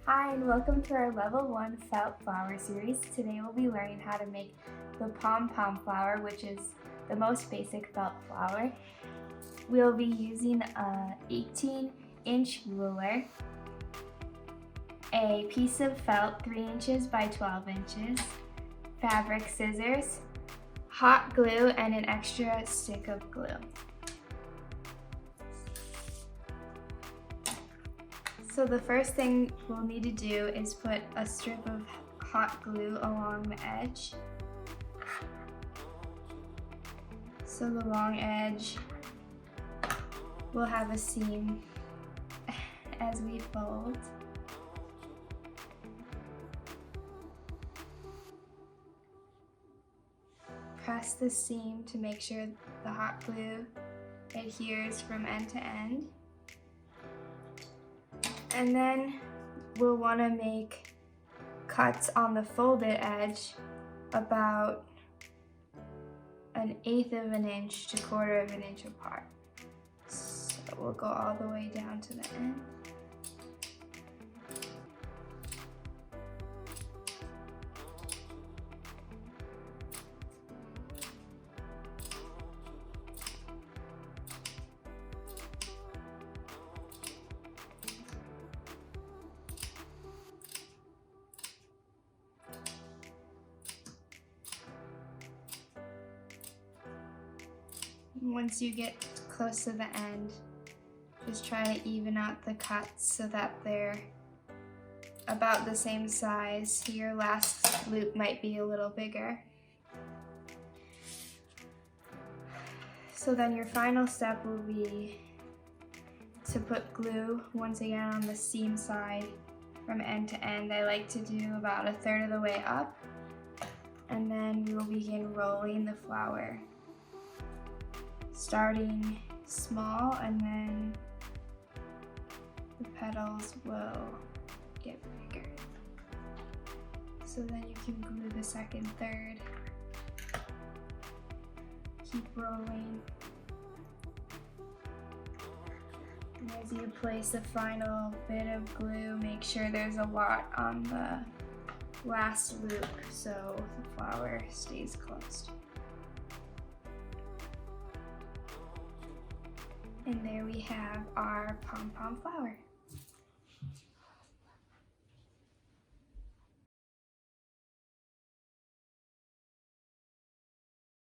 Hi and welcome to our Level 1 Felt Flower series. Today we'll be learning how to make the Pom Pom flower, which is the most basic felt flower. We'll be using a 18-inch ruler, a piece of felt 3 inches by 12 inches, fabric scissors, hot glue, and an extra stick of glue. So the first thing we'll need to do is put a strip of hot glue along the edge. So the long edge will have a seam as we fold. Press the seam to make sure the hot glue adheres from end to end. And then we'll want to make cuts on the folded edge about 1/8 of an inch to 1/4 of an inch apart. So we'll go all the way down to the end. Once you get close to the end, just try to even out the cuts so that they're about the same size. Your last loop might be a little bigger. So then your final step will be to put glue once again on the seam side from end to end. I like to do about 1/3 of the way up, and then we will begin rolling the flower, starting small, and then the petals will get bigger. So then you can glue the second third. Keep rolling. And as you place the final bit of glue, make sure there's a lot on the last loop so the flower stays closed. And there we have our pom-pom flower.